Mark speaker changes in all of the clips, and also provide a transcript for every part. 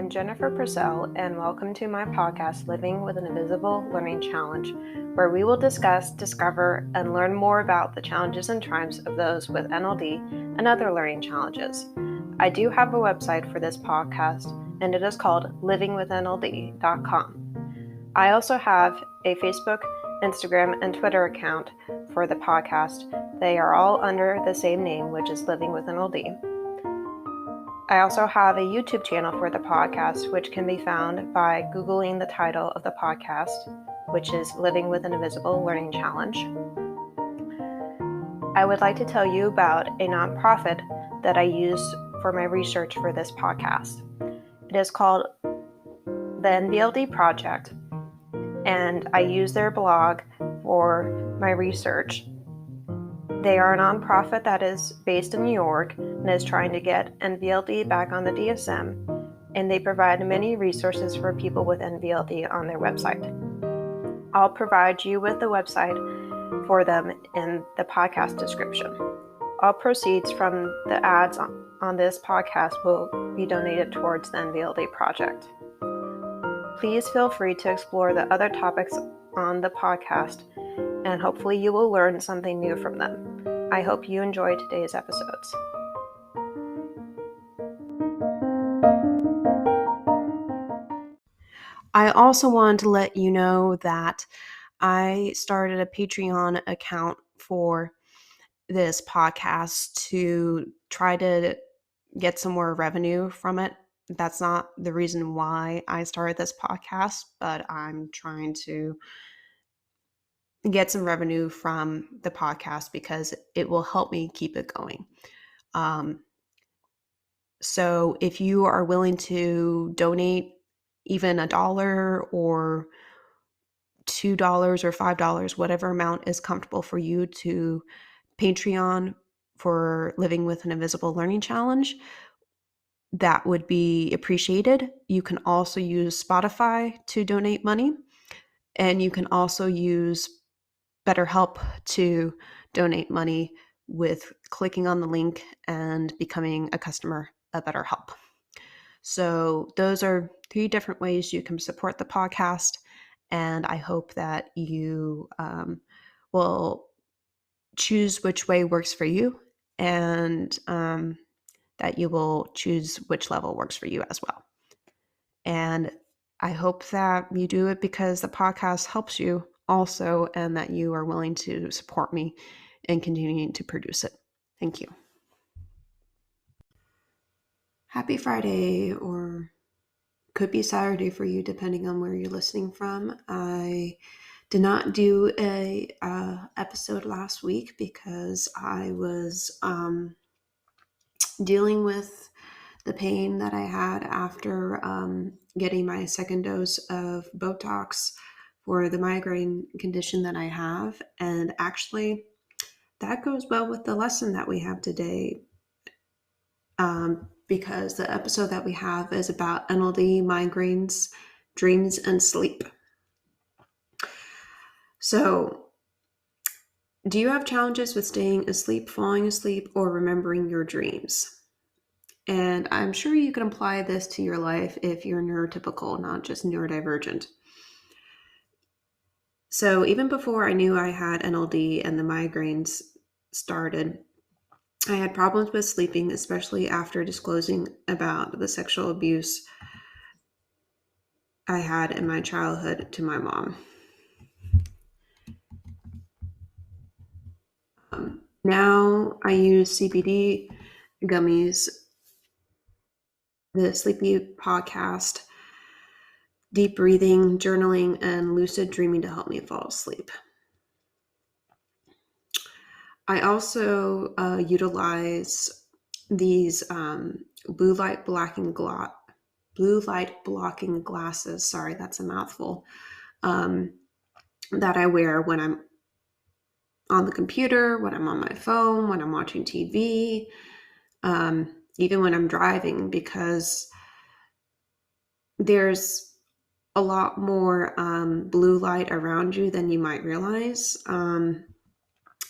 Speaker 1: I'm Jennifer Purcell, and welcome to my podcast, Living with an Invisible Learning Challenge, where we will discuss, discover, and learn more about the challenges and triumphs of those with NLD and other learning challenges. I do have a website for this podcast, and it is called livingwithnld.com. I also have a Facebook, Instagram, and Twitter account for the podcast. They are all under the same name, which is Living with NLD. I also have a YouTube channel for the podcast, which can be found by Googling the title of the podcast, which is Living with an Invisible Learning Challenge. I would like to tell you about a nonprofit that I use for my research for this podcast. It is called the NLD Project, and I use their blog for my research. They are a nonprofit that is based in New York and is trying to get NVLD back on the DSM, and they provide many resources for people with NVLD on their website. I'll provide you with the website for them in the podcast description. All proceeds from the ads on this podcast will be donated towards the NVLD project. Please feel free to explore the other topics on the podcast, and hopefully you will learn something new from them. I hope you enjoy today's episodes. I also wanted to let you know that I started a Patreon account for this podcast to try to get some more revenue from it. That's not the reason why I started this podcast, but I'm trying to get some revenue from the podcast because it will help me keep it going. So if you are willing to donate even $1 or $2 or $5, whatever amount is comfortable for you, to Patreon for Living with an Invisible Learning Challenge, that would be appreciated. You can also use Spotify to donate money, and you can also use BetterHelp to donate money with clicking on the link and becoming a customer of BetterHelp. So those are 3 different ways you can support the podcast, and I hope that you will choose which way works for you, and that you will choose which level works for you as well. And I hope that you do it because the podcast helps you also, and that you are willing to support me in continuing to produce it. Thank you. Happy Friday, or could be Saturday for you, depending on where you're listening from. I did not do a episode last week because I was dealing with the pain that I had after getting my second dose of Botox for the migraine condition that I have. And actually, that goes well with the lesson that we have today, because the episode that we have is about NLD, migraines, dreams, and sleep. So, do you have challenges with staying asleep, falling asleep, or remembering your dreams? And I'm sure you can apply this to your life if you're neurotypical, not just neurodivergent. So even before I knew I had NLD and the migraines started, I had problems with sleeping, especially after disclosing about the sexual abuse I had in my childhood to my mom. Now I use CBD gummies, the Sleepy podcast, deep breathing, journaling, and lucid dreaming to help me fall asleep. I also utilize these blue light blocking glasses. Sorry, that's a mouthful. That I wear when I'm on the computer, when I'm on my phone, when I'm watching TV, even when I'm driving, because there's a lot more blue light around you than you might realize,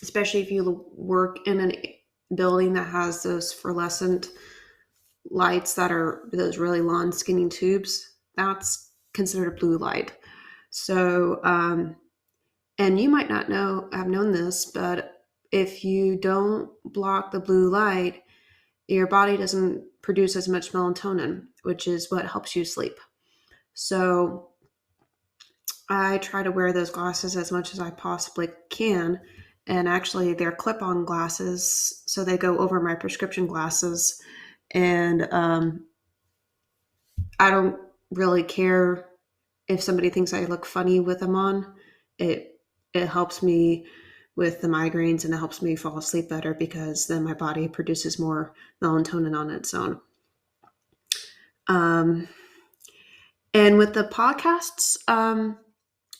Speaker 1: especially if you work in a building that has those fluorescent lights that are those really long, skinny tubes, that's considered a blue light. So, and you might not have known this, but if you don't block the blue light, your body doesn't produce as much melatonin, which is what helps you sleep. So I try to wear those glasses as much as I possibly can. And actually, they're clip on glasses, so they go over my prescription glasses. And I don't really care if somebody thinks I look funny with them on. It helps me with the migraines, and it helps me fall asleep better because then my body produces more melatonin on its own. Um, and with the podcasts, I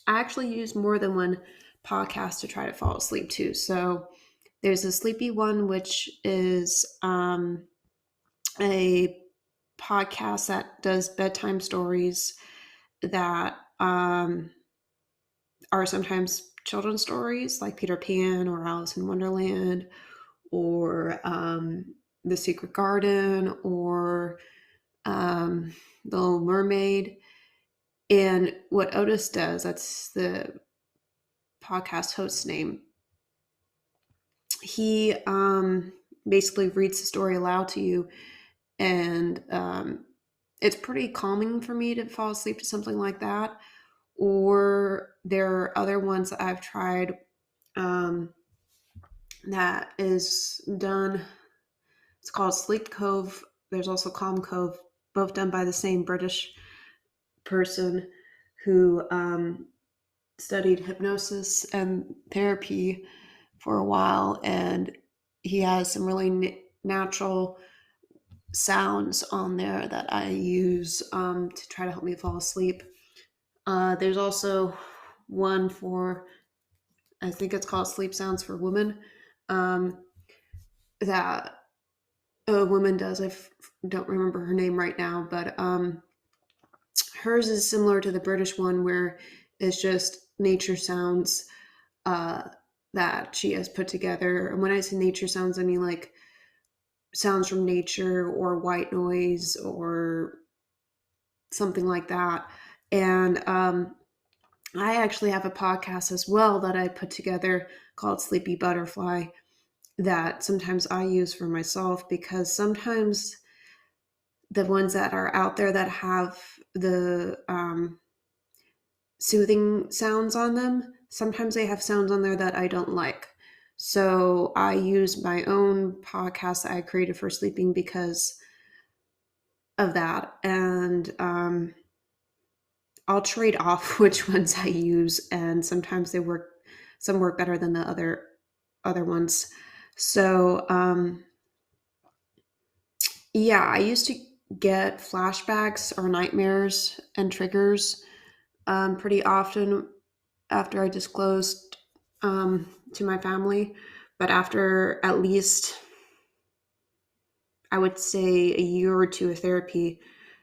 Speaker 1: actually use more than one podcast to try to fall asleep too. So there's a sleepy one, which is a podcast that does bedtime stories that are sometimes children's stories like Peter Pan or Alice in Wonderland or The Secret Garden or The Little Mermaid. And what Otis does, that's the podcast host's name, he basically reads the story aloud to you. And it's pretty calming for me to fall asleep to something like that. Or there are other ones that I've tried that is done. It's called Sleep Cove. There's also Calm Cove, both done by the same British person who studied hypnosis and therapy for a while, and he has some really natural sounds on there that I use to try to help me fall asleep. There's also one for, I think it's called Sleep Sounds for Women, um, that a woman does. Don't remember her name right now, but hers is similar to the British one where it's just nature sounds uh, that she has put together. And when I say nature sounds, I mean like sounds from nature or white noise or something like that. And I actually have a podcast as well that I put together called Sleepy Butterfly that sometimes I use for myself, because sometimes the ones that are out there that have the soothing sounds on them, sometimes they have sounds on there that I don't like. So I use my own podcast that I created for sleeping because of that. And I'll trade off which ones I use, and sometimes they work. Some work better than the other ones. So yeah, I used to get flashbacks or nightmares and triggers pretty often after I disclosed to my family. But after at least, I would say, a year or two of therapy,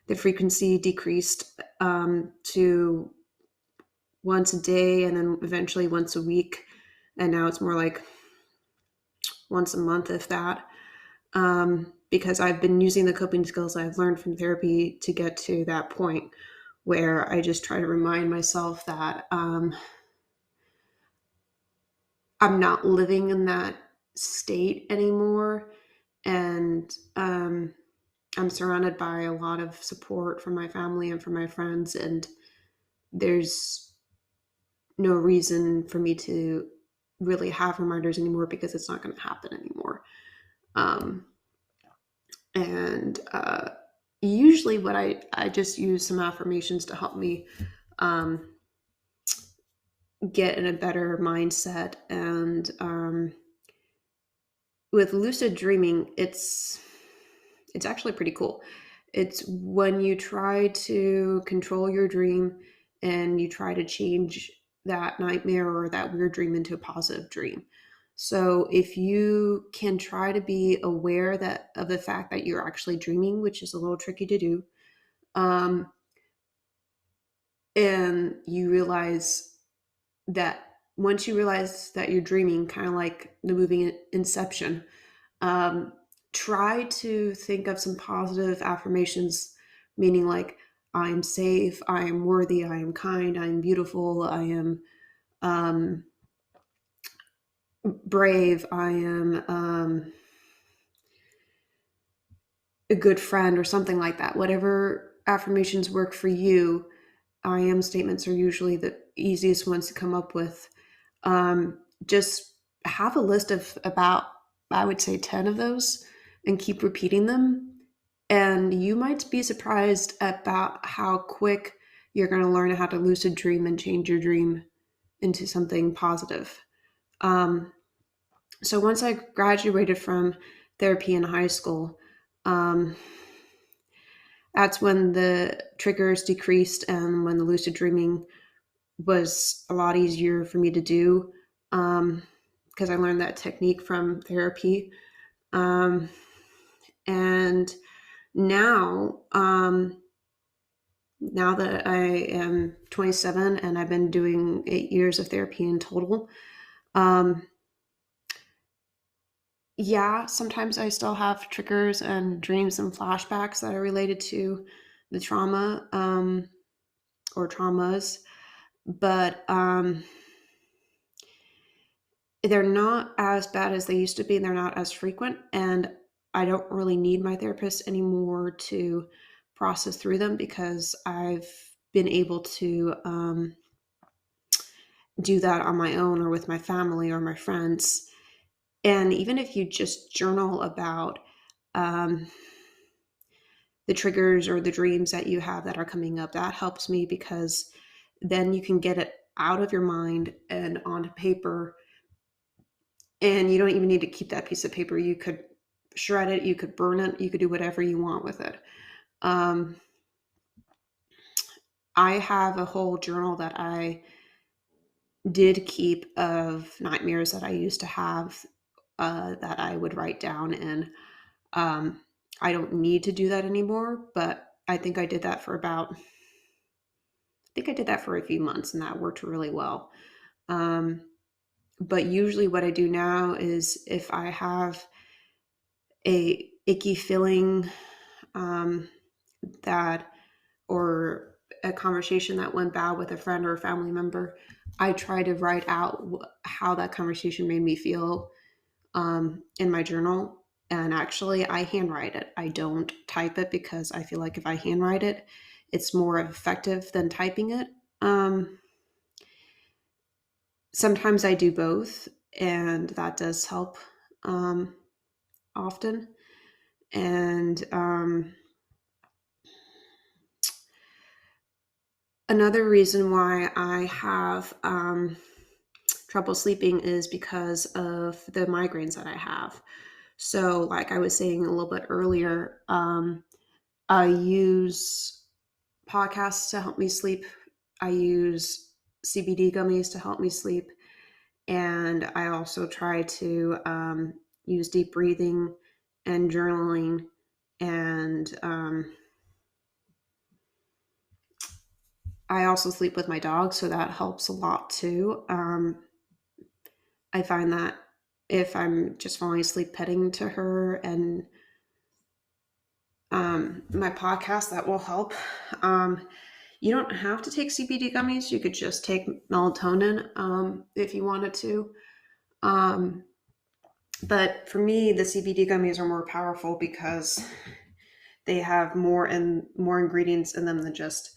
Speaker 1: the frequency decreased to once a day and then eventually once a week. And now it's more like once a month, if that, because I've been using the coping skills I've learned from therapy to get to that point where I just try to remind myself that I'm not living in that state anymore. And I'm surrounded by a lot of support from my family and from my friends. And there's no reason for me to really have reminders anymore because it's not going to happen anymore. Um, and usually what I just use some affirmations to help me um, get in a better mindset. And with lucid dreaming, it's actually pretty cool. It's when you try to control your dream and you try to change that nightmare or that weird dream into a positive dream. So if you can try to be aware that of the fact that you're actually dreaming, which is a little tricky to do, um, and you realize that once you realize that you're dreaming, kind of like the movie Inception, um, try to think of some positive affirmations, meaning like, I am safe, I am worthy, I am kind, I am beautiful, I am um, brave, I am a good friend, or something like that. Whatever affirmations work for you, I am statements are usually the easiest ones to come up with. Just have a list of about, I would say, 10 of those and keep repeating them. And you might be surprised about how quick you're going to learn how to lucid dream and change your dream into something positive. So once I graduated from therapy in high school, um, that's when the triggers decreased and when the lucid dreaming was a lot easier for me to do, because I learned that technique from therapy. Um, and now, now that I am 27 and I've been doing 8 years of therapy in total, um, yeah, sometimes I still have triggers and dreams and flashbacks that are related to the trauma, or traumas, but they're not as bad as they used to be. They're not as frequent, and I don't really need my therapist anymore to process through them, because I've been able to do that on my own or with my family or my friends. And even if you just journal about um, the triggers or the dreams that you have that are coming up, that helps me, because then you can get it out of your mind and onto paper. And you don't even need to keep that piece of paper. You could shred it, you could burn it, you could do whatever you want with it. Um, I have a whole journal that I did keep of nightmares that I used to have, that I would write down. And I don't need to do that anymore, but I think I did that for a few months, and that worked really well. Um, but usually what I do now is, if I have a icky feeling, um, that, or a conversation that went bad with a friend or a family member, I try to write out how that conversation made me feel, in my journal. And actually, I handwrite it. I don't type it, because I feel like if I handwrite it, it's more effective than typing it. Um, Sometimes I do both, and that does help, um, often. And another reason why I have trouble sleeping is because of the migraines that I have. So, like I was saying a little bit earlier, I use podcasts to help me sleep. I use CBD gummies to help me sleep. And I also try to use deep breathing and journaling. And I also sleep with my dog, so that helps a lot too. I find that if I'm just falling asleep petting to her and my podcast, that will help. You don't have to take CBD gummies. You could just take melatonin, if you wanted to. Um, but for me, the CBD gummies are more powerful, because they have more ingredients in them than just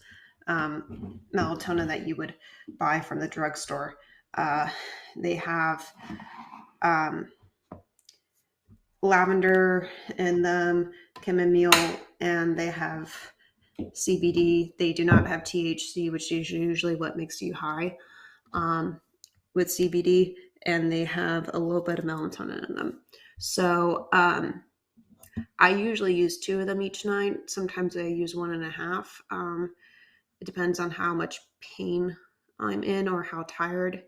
Speaker 1: melatonin that you would buy from the drugstore. They have um, lavender in them, chamomile, and they have CBD. They do not have THC, which is usually what makes you high, with CBD, and they have a little bit of melatonin in them. So I usually use 2 of them each night. Sometimes I use 1.5. It depends on how much pain I'm in, or how tired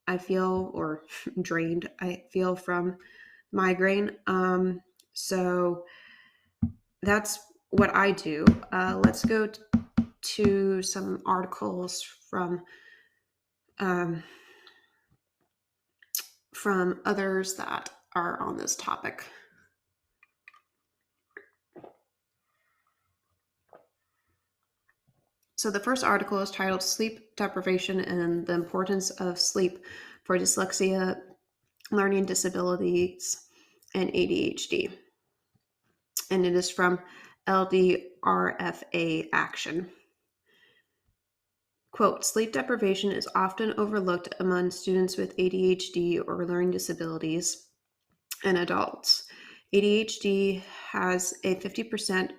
Speaker 1: I feel, or drained I feel from migraine. So that's what I do. Let's go to some articles um, from others that are on this topic. So the first article is titled Sleep Deprivation and the Importance of Sleep for Dyslexia, Learning Disabilities, and ADHD. And it is from LDRFA Action. Quote, sleep deprivation is often overlooked among students with ADHD or learning disabilities and adults. ADHD has a 50%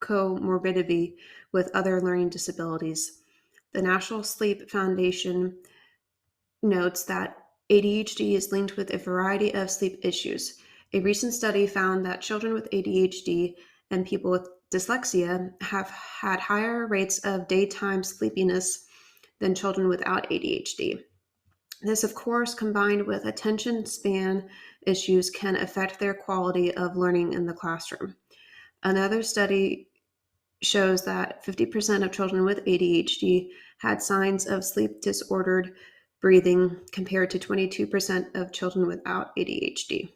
Speaker 1: comorbidity with other learning disabilities. The National Sleep Foundation notes that ADHD is linked with a variety of sleep issues. A recent study found that children with ADHD and people with dyslexia have had higher rates of daytime sleepiness than children without ADHD. This, of course, combined with attention span issues, can affect their quality of learning in the classroom. Another study shows that 50% of children with ADHD had signs of sleep disordered breathing compared to 22% of children without ADHD.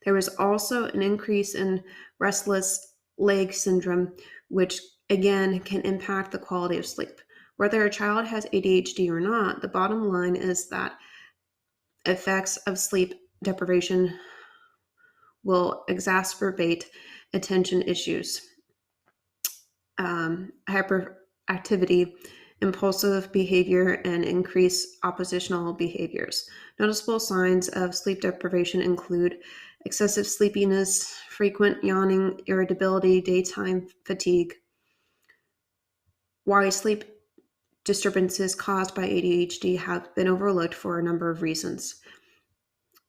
Speaker 1: There was also an increase in restless leg syndrome, which again can impact the quality of sleep. Whether a child has ADHD or not, the bottom line is that effects of sleep deprivation will exacerbate attention issues, hyperactivity, impulsive behavior, and increase oppositional behaviors. Noticeable signs of sleep deprivation include excessive sleepiness, frequent yawning, irritability, daytime fatigue. Why sleep disturbances caused by ADHD have been overlooked for a number of reasons.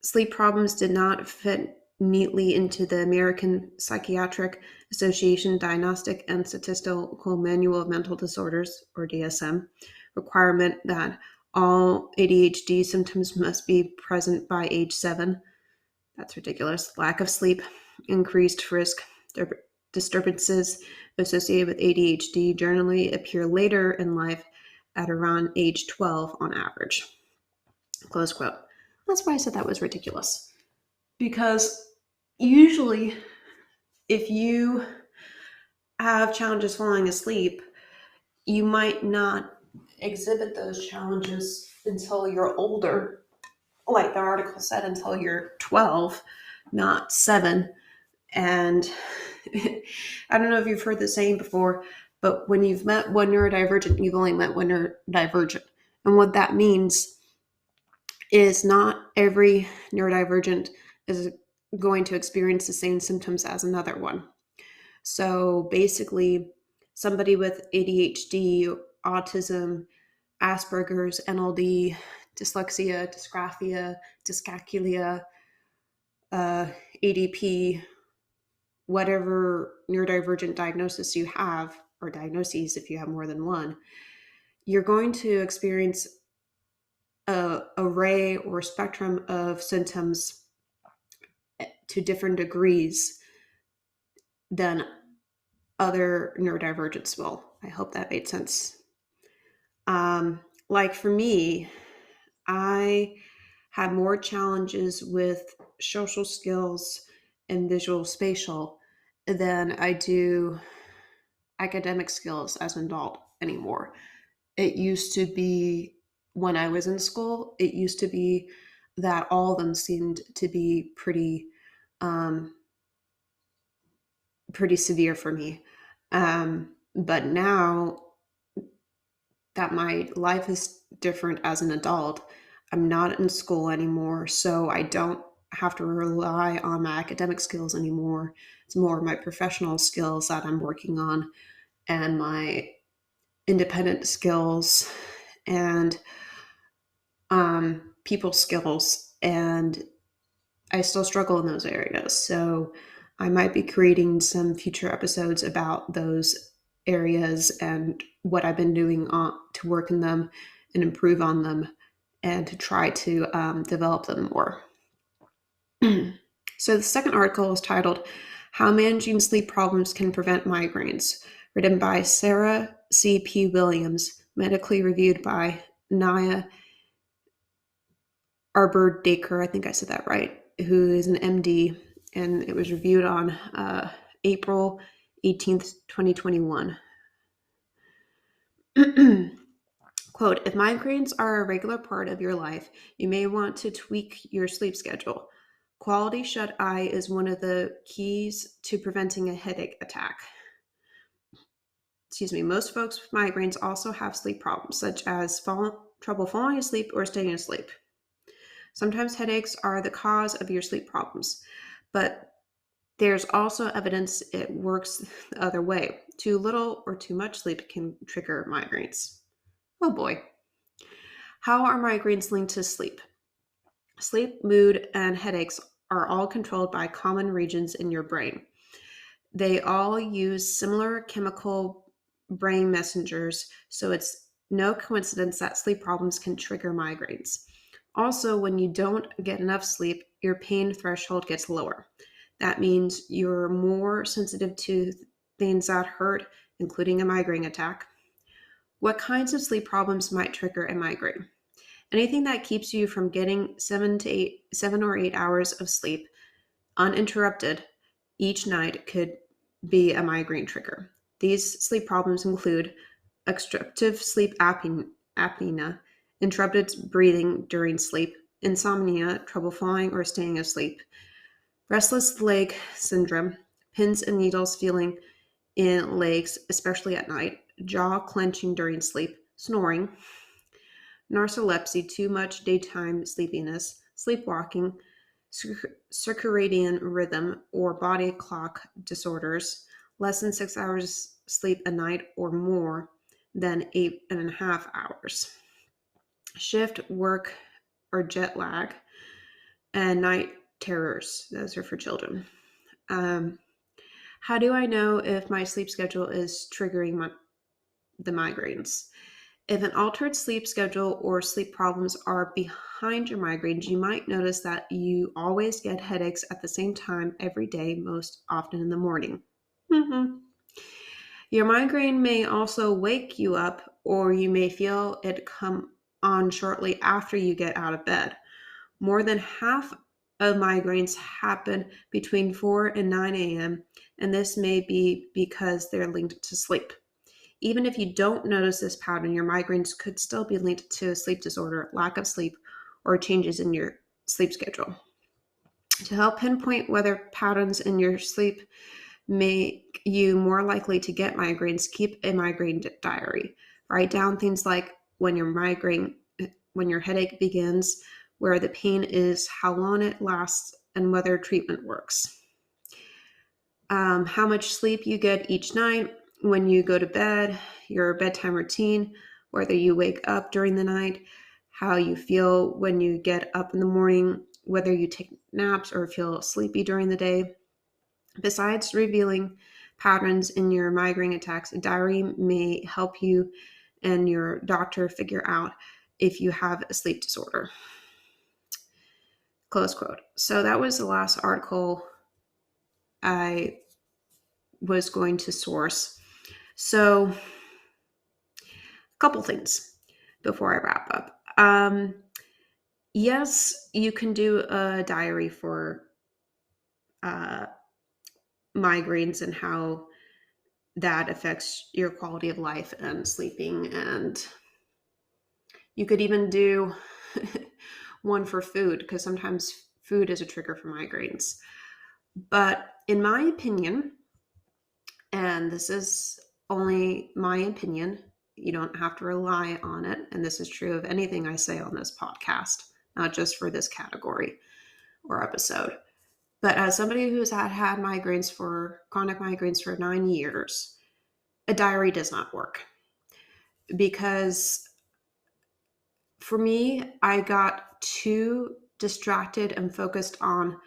Speaker 1: Sleep problems did not fit neatly into the American Psychiatric Association Diagnostic and Statistical Manual of Mental Disorders, or DSM, requirement that all ADHD symptoms must be present by age 7. That's ridiculous. Lack of sleep, increased risk. Disturbances associated with ADHD generally appear later in life at around age 12 on average. Close quote. That's why I said that was ridiculous. Because usually, if you have challenges falling asleep, you might not exhibit those challenges until you're older. Like the article said, until you're 12, not 7. And I don't know if you've heard the saying before, but when you've met one neurodivergent, you've only met one neurodivergent. And what that means is not every neurodivergent is going to experience the same symptoms as another one. So basically, somebody with ADHD, autism, Asperger's, NLD, dyslexia, dysgraphia, dyscalculia, ADP, whatever neurodivergent diagnosis you have, or diagnoses if you have more than one, you're going to experience a array or spectrum of symptoms to different degrees than other neurodivergents will. I hope that made sense. Like for me, I had more challenges with social skills and visual spatial than I do academic skills as an adult anymore. It used to be when I was in school, it used to be that all of them seemed to be pretty severe for me. But now that my life is different as an adult, I'm not in school anymore, so I don't have to rely on my academic skills anymore. It's more my professional skills that I'm working on and my independent skills and people skills. And I still struggle in those areas. So I might be creating some future episodes about those areas and what I've been doing to work in them and improve on them and to try to develop them more. So the second article is titled How Managing Sleep Problems Can Prevent Migraines, written by Sarah C.P. Williams, medically reviewed by Naya Arbor-Daker, I think I said that right, who is an MD, and it was reviewed on April 18th, 2021. Quote, if migraines are a regular part of your life, you may want to tweak your sleep schedule. Quality shut eye is one of the keys to preventing a headache attack. Excuse me, most folks with migraines also have sleep problems, such as trouble falling asleep or staying asleep. Sometimes headaches are the cause of your sleep problems, but there's also evidence it works the other way. Too little or too much sleep can trigger migraines. Oh boy. How are migraines linked to sleep? Sleep, mood, and headaches are all controlled by common regions in your brain. They all use similar chemical brain messengers, so it's no coincidence that sleep problems can trigger migraines. Also, when you don't get enough sleep, your pain threshold gets lower. That means you're more sensitive to things that hurt, including a migraine attack. What kinds of sleep problems might trigger a migraine? Anything that keeps you from getting 7 or 8 hours of sleep uninterrupted each night could be a migraine trigger. These sleep problems include obstructive sleep apnea, interrupted breathing during sleep, insomnia, trouble falling or staying asleep, restless leg syndrome, pins and needles feeling in legs, especially at night, jaw clenching during sleep, snoring, narcolepsy, too much daytime sleepiness, sleepwalking, circadian rhythm or body clock disorders, less than 6 hours sleep a night or more than 8.5 hours, shift work or jet lag, and night terrors. Those are for children. Um, how do I know if my sleep schedule is triggering the migraines? If an altered sleep schedule or sleep problems are behind your migraines, you might notice that you always get headaches at the same time every day, most often in the morning. Mhm. Your migraine may also wake you up, or you may feel it come on shortly after you get out of bed. More than half of migraines happen between 4 and 9 a.m., and this may be because they're linked to sleep. Even if you don't notice this pattern, your migraines could still be linked to a sleep disorder, lack of sleep, or changes in your sleep schedule. To help pinpoint whether patterns in your sleep make you more likely to get migraines, keep a migraine diary. Write down things like when your headache begins, where the pain is, how long it lasts, and whether treatment works. How much sleep you get each night, when you go to bed, your bedtime routine, whether you wake up during the night, how you feel when you get up in the morning, whether you take naps or feel sleepy during the day. Besides revealing patterns in your migraine attacks, a diary may help you and your doctor figure out if you have a sleep disorder. Close quote. So that was the last article I was going to source. So, a couple things before I wrap up. Yes, you can do a diary for uh, migraines and how that affects your quality of life and sleeping. And you could even do one for food because sometimes food is a trigger for migraines. But in my opinion, and this is only my opinion, you don't have to rely on it. And this is true of anything I say on this podcast, not just for this category or episode. But as somebody who's had migraines for chronic migraines for 9 years, a diary does not work because for me, I got too distracted and focused on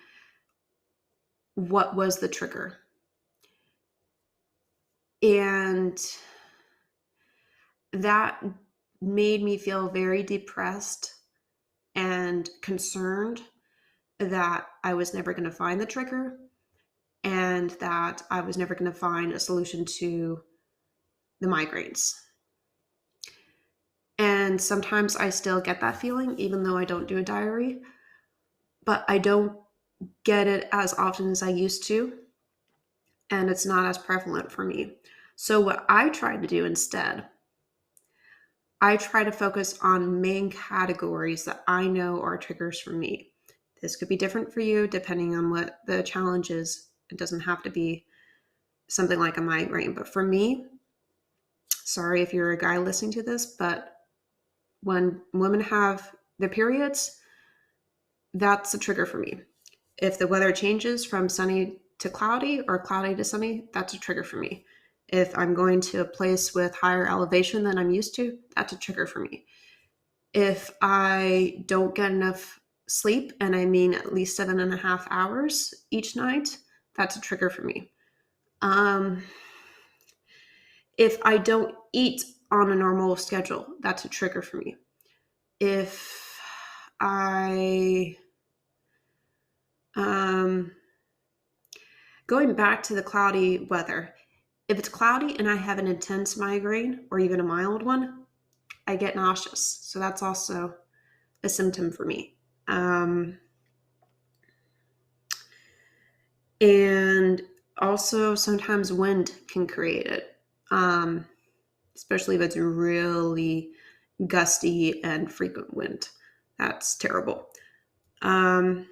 Speaker 1: what was the trigger. And that made me feel very depressed and concerned that I was never going to find the trigger and that I was never going to find a solution to the migraines. And sometimes I still get that feeling, even though I don't do a diary, but I don't get it as often as I used to. And it's not as prevalent for me. So, what I tried to do instead I try to focus on main categories that I know are triggers for me. This could be different for you depending on what the challenge is. It doesn't have to be something like a migraine. But for me, sorry if you're a guy listening to this, but when women have their periods, that's a trigger for me. If the weather changes from sunny to cloudy or cloudy to sunny, that's a trigger for me. If I'm going to a place with higher elevation than I'm used to, that's a trigger for me. If I don't get enough sleep, and I mean at least 7.5 hours each night, that's a trigger for me. If I don't eat on a normal schedule, that's a trigger for me. If I, going back to the cloudy weather, if it's cloudy and I have an intense migraine or even a mild one, I get nauseous. So that's also a symptom for me. And also sometimes wind can create it, especially if it's really gusty and frequent wind. That's terrible. I'm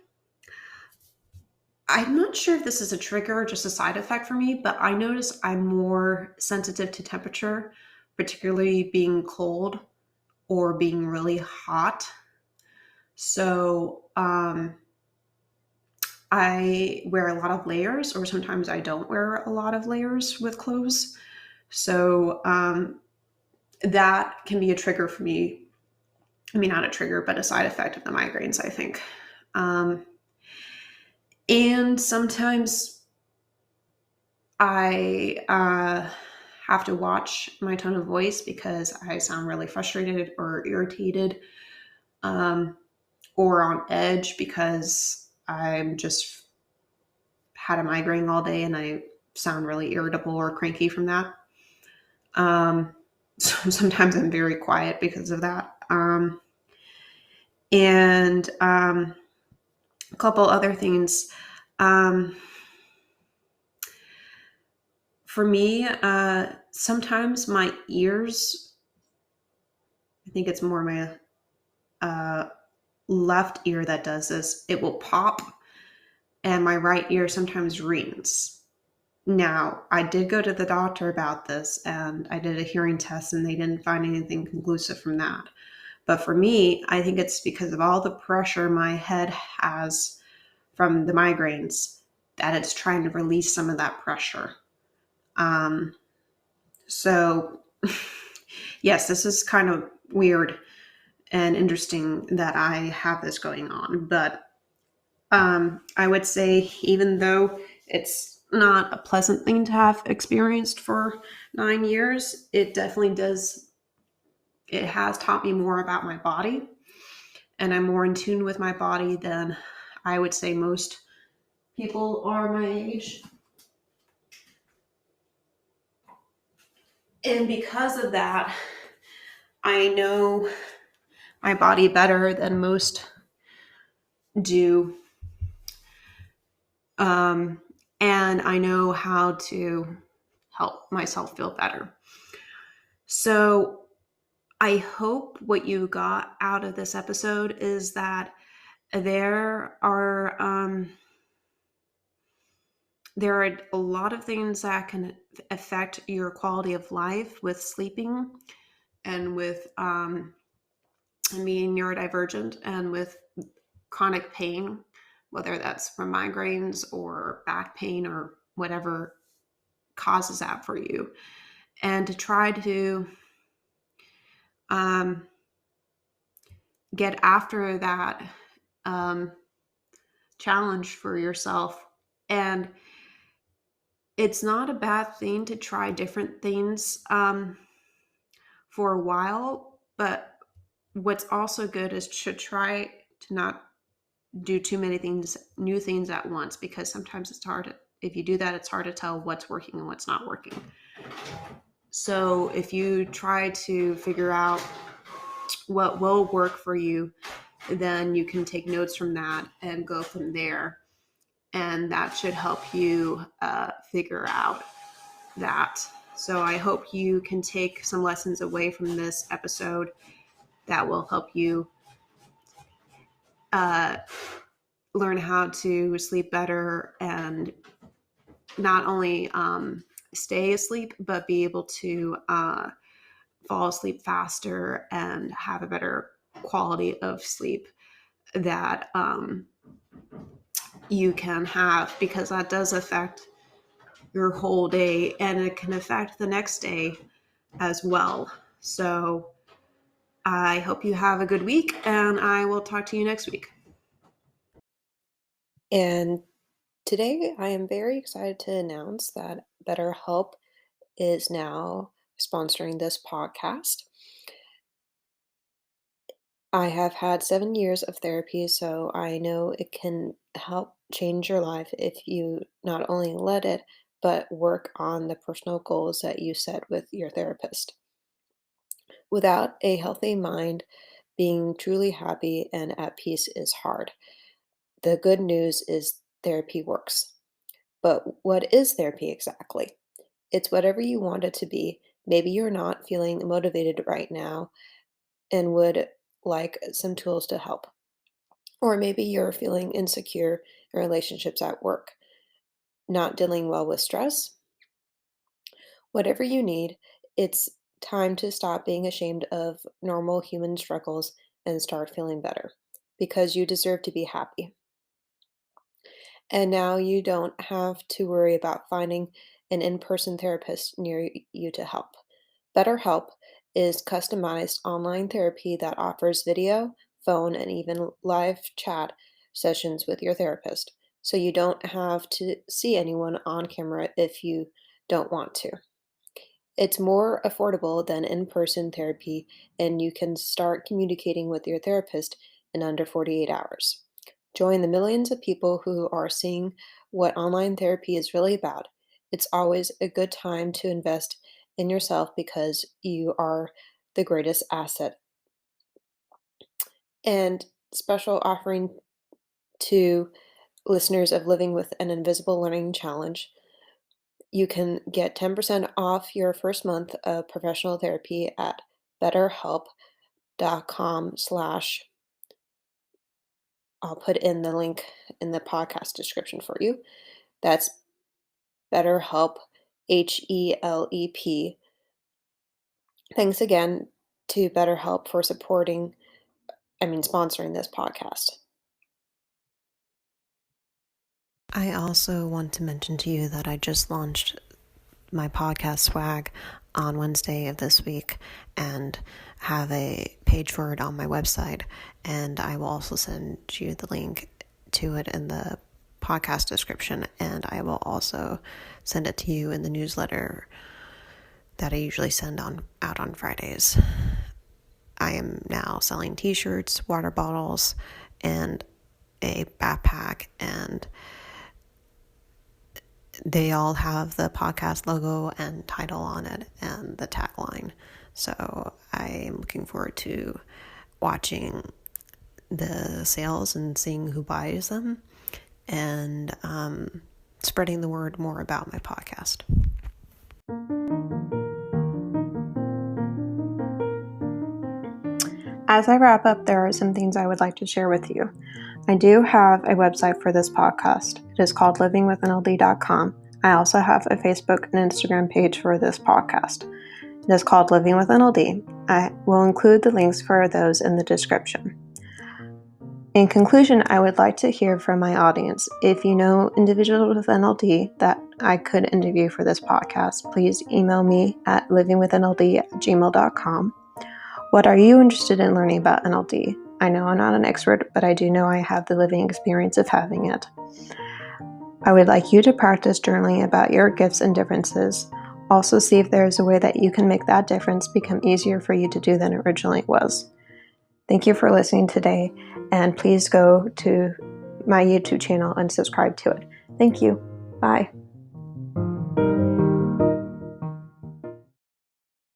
Speaker 1: not sure if this is a trigger or just a side effect for me, but I notice I'm more sensitive to temperature, particularly being cold or being really hot. So I wear a lot of layers, or sometimes I don't wear a lot of layers with clothes. So that can be a trigger for me. I mean, not a trigger, but a side effect of the migraines, I think. And sometimes I have to watch my tone of voice because I sound really frustrated or irritated, or on edge because I'm just had a migraine all day and I sound really irritable or cranky from that. So sometimes I'm very quiet because of that. And a couple other things. For me, sometimes my ears, I think it's more my left ear that does this, it will pop, and my right ear sometimes rings. Now, I did go to the doctor about this and I did a hearing test and they didn't find anything conclusive from that. But for me, I think it's because of all the pressure my head has from the migraines that it's trying to release some of that pressure. So, yes, this is kind of weird and interesting that I have this going on. But I would say, even though it's not a pleasant thing to have experienced for 9 years, it definitely does. It has taught me more about my body, and I'm more in tune with my body than I would say most people are my age. And because of that, I know my body better than most do. And I know how to help myself feel better. So I hope what you got out of this episode is that there are a lot of things that can affect your quality of life with sleeping and with being neurodivergent and with chronic pain, whether that's from migraines or back pain or whatever causes that for you, and to try to get after that challenge for yourself. And it's not a bad thing to try different things for a while, but what's also good is to try to not do too many things, new things at once, because sometimes it's hard. If you do that, it's hard to tell what's working and what's not working. So if you try to figure out what will work for you, then you can take notes from that and go from there. And that should help you figure out that. So I hope you can take some lessons away from this episode that will help you learn how to sleep better and not only stay asleep, but be able to fall asleep faster and have a better quality of sleep that you can have, because that does affect your whole day and it can affect the next day as well. So I hope you have a good week and I will talk to you next week.
Speaker 2: And today I am very excited to announce that BetterHelp is now sponsoring this podcast. I have had 7 years of therapy, so I know it can help change your life if you not only let it, but work on the personal goals that you set with your therapist. Without a healthy mind, being truly happy and at peace is hard. The good news is therapy works. But what is therapy exactly? It's whatever you want it to be. Maybe you're not feeling motivated right now and would like some tools to help. Or maybe you're feeling insecure in relationships at work, not dealing well with stress. Whatever you need, it's time to stop being ashamed of normal human struggles and start feeling better because you deserve to be happy. And now you don't have to worry about finding an in person therapist near you to help. BetterHelp is customized online therapy that offers video, phone, and even live chat sessions with your therapist. So you don't have to see anyone on camera if you don't want to. It's more affordable than in person therapy, and you can start communicating with your therapist in under 48 hours. Join the millions of people who are seeing what online therapy is really about. It's always a good time to invest in yourself because you are the greatest asset. And special offering to listeners of Living with an Invisible Learning Challenge. You can get 10% off your first month of professional therapy at betterhelp.com/. I'll put in the link in the podcast description for you. That's BetterHelp, HELEP. Thanks again to BetterHelp for sponsoring this podcast.
Speaker 3: I also want to mention to you that I just launched my podcast swag on Wednesday of this week and have a page for it on my website, and I will also send you the link to it in the podcast description, and I will also send it to you in the newsletter that I usually send out on Fridays. I am now selling t-shirts, water bottles, and a backpack, and they all have the podcast logo and title on it and the tagline. So I'm looking forward to watching the sales and seeing who buys them, and spreading the word more about my podcast.
Speaker 1: As I wrap up, there are some things I would like to share with you. I do have a website for this podcast. It is called livingwithnld.com. I also have a Facebook and Instagram page for this podcast. It is called Living with NLD. I will include the links for those in the description. In conclusion, I would like to hear from my audience. If you know individuals with NLD that I could interview for this podcast, please email me at livingwithnld@gmail.com. What are you interested in learning about NLD? I know I'm not an expert, but I do know I have the living experience of having it. I would like you to practice journaling about your gifts and differences. Also, see if there is a way that you can make that difference become easier for you to do than it originally was. Thank you for listening today, and please go to my YouTube channel and subscribe to it. Thank you. Bye.